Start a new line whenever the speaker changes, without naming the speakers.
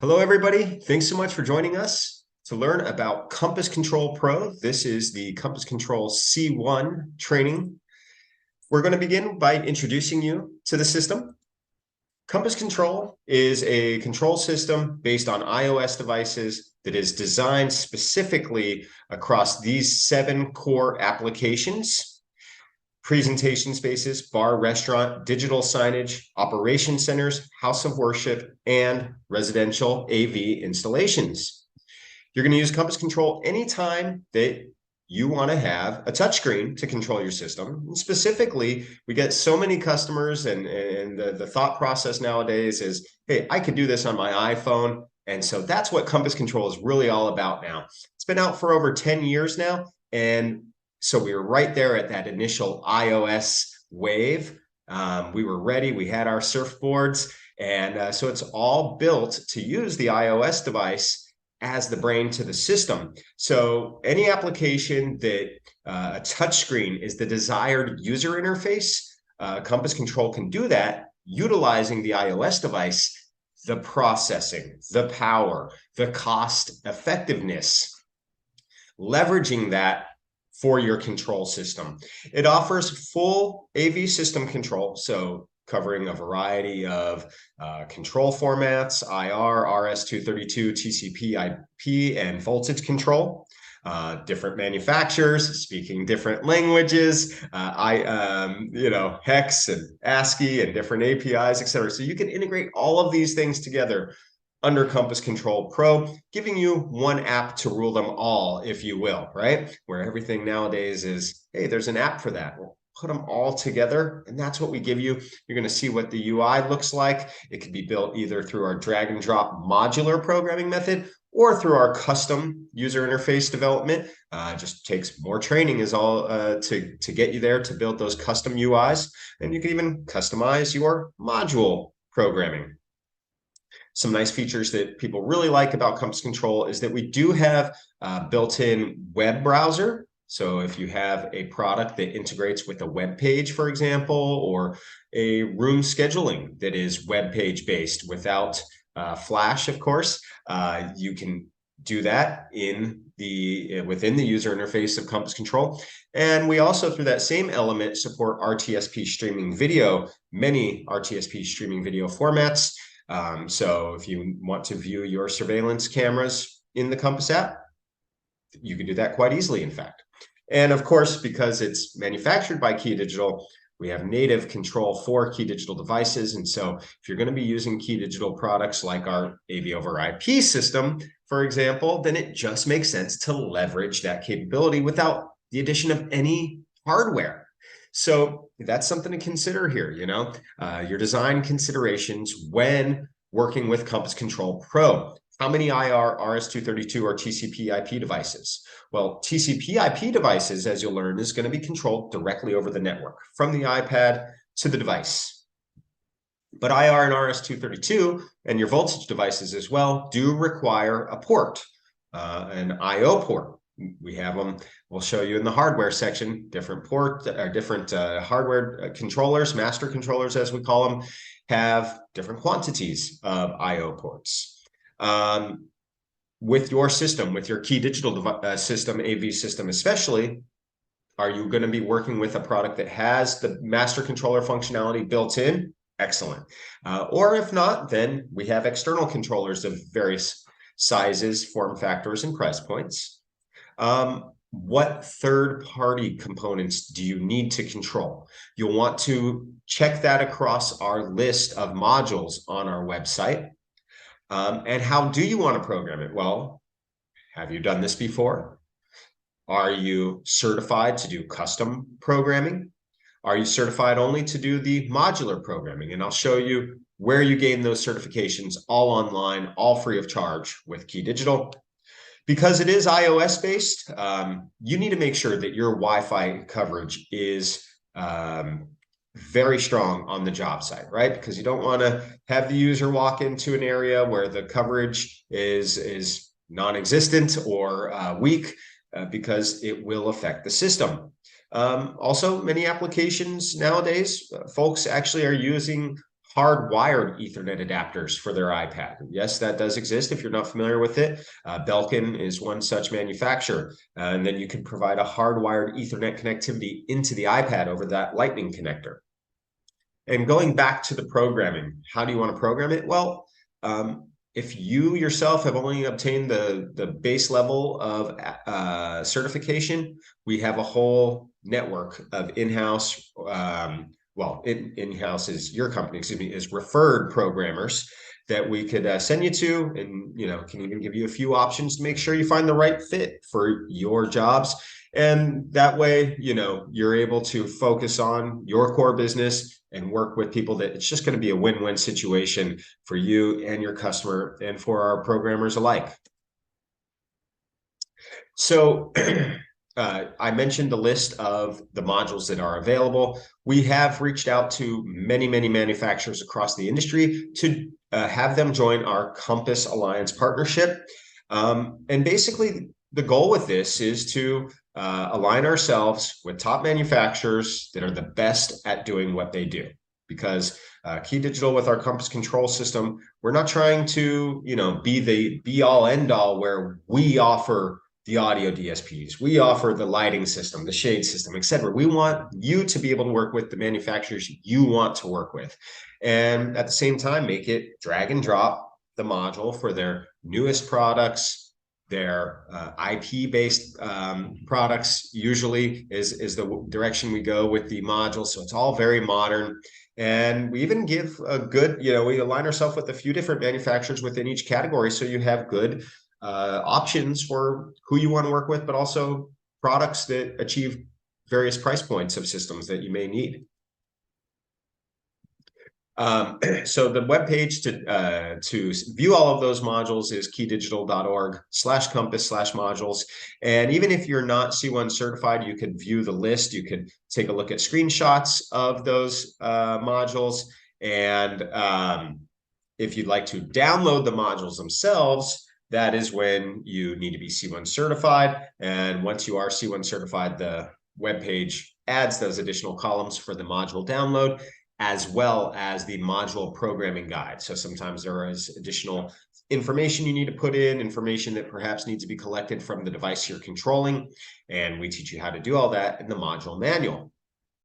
Hello, everybody. Thanks so much for joining us to learn about Compass Control Pro. This is the Compass Control C1 training. We're going to begin by introducing you to the system. Compass Control is a control system based on iOS devices that is designed specifically across these 7 core applications: presentation spaces, bar, restaurant, digital signage, operation centers, house of worship, and residential AV installations. You're going to use Compass Control anytime that you want to have a touchscreen to control your system. And specifically, we get so many customers, and the thought process nowadays is, hey, I could do this on my iPhone. And so that's what Compass Control is really all about now. It's been out for over 10 years now, and so we were right there at that initial iOS wave. We were ready. We had our surfboards. And so it's all built to use the iOS device as the brain to the system. So any application that a touchscreen is the desired user interface, Compass Control can do that utilizing the iOS device, the processing, the power, the cost effectiveness, leveraging that for your control system. It offers full AV system control, so covering a variety of control formats: IR, RS-232, TCP, IP, and voltage control. Different manufacturers speaking different languages, hex and ASCII and different APIs, etc. So you can integrate all of these things together under Compass Control Pro, giving you one app to rule them all, if you will, right? Where everything nowadays is, hey, there's an app for that. We'll put them all together, and that's what we give you. You're going to see what the UI looks like. It can be built either through our drag and drop modular programming method or through our custom user interface development. Just takes more training is all to get you there to build those custom UIs. And you can even customize your module programming. Some nice features that people really like about Compass Control is that we do have built-in web browser. So if you have a product that integrates with a web page, for example, or a room scheduling that is web page based without Flash, of course, you can do that within the user interface of Compass Control. And we also, through that same element, support RTSP streaming video, many RTSP streaming video formats. So if you want to view your surveillance cameras in the Compass app, you can do that quite easily, in fact. And of course, because it's manufactured by KeyDigital, we have native control for KeyDigital devices. And so if you're going to be using KeyDigital products like our AV over IP system, for example, then it just makes sense to leverage that capability without the addition of any hardware. So that's something to consider here, your design considerations when working with Compass Control Pro. How many IR, RS-232, or TCP IP devices? Well, TCP IP devices, as you'll learn, is going to be controlled directly over the network from the iPad to the device. But IR and RS-232 and your voltage devices as well do require a port, an IO port. We have them. We'll show you in the hardware section. Different hardware controllers, master controllers as we call them, have different quantities of IO ports. With your system, with your KeyDigital system, AV system especially, are you going to be working with a product that has the master controller functionality built in? Excellent. Or if not, then we have external controllers of various sizes, form factors, and price points. What third-party components do you need to control? You'll want to check that across our list of modules on our website. And how do you want to program it? Well, have you done this before? Are you certified to do custom programming? Are you certified only to do the modular programming? And I'll show you where you gain those certifications, all online, all free of charge with KeyDigital. Because it is iOS based, you need to make sure that your Wi-Fi coverage is very strong on the job site, right? Because you don't want to have the user walk into an area where the coverage is non-existent or weak, because it will affect the system. Also, many applications nowadays, folks actually are using hardwired Ethernet adapters for their iPad. Yes, that does exist if you're not familiar with it. Belkin is one such manufacturer. And then you can provide a hardwired Ethernet connectivity into the iPad over that Lightning connector. And going back to the programming, how do you want to program it? Well, if you yourself have only obtained the base level of certification, we have a whole network of in-house, in-house is your company, excuse me, is referred programmers that we could send you to, and can even give you a few options to make sure you find the right fit for your jobs. And that way, you're able to focus on your core business and work with people that it's just going to be a win-win situation for you and your customer and for our programmers alike. So I mentioned the list of the modules that are available. We have reached out to many, many manufacturers across the industry to have them join our Compass Alliance partnership. And basically, the goal with this is to align ourselves with top manufacturers that are the best at doing what they do. Because KeyDigital, with our Compass control system, we're not trying to, be the be-all, end-all where we offer the audio DSPs, we offer the lighting system, the shade system, etc. We want you to be able to work with the manufacturers you want to work with, and at the same time, make it drag and drop the module for their newest products. Their IP-based products usually is the direction we go with the module. So it's all very modern. And we even give a good, we align ourselves with a few different manufacturers within each category. So you have good options for who you want to work with, but also products that achieve various price points of systems that you may need. So the webpage to view all of those modules is keydigital.org/compass/modules. And even if you're not C1 certified, you could view the list. You could take a look at screenshots of those modules. And if you'd like to download the modules themselves, that is when you need to be C1 certified. And once you are C1 certified, the webpage adds those additional columns for the module download, as well as the module programming guide. So sometimes there is additional information you need to put in, information that perhaps needs to be collected from the device you're controlling. And we teach you how to do all that in the module manual.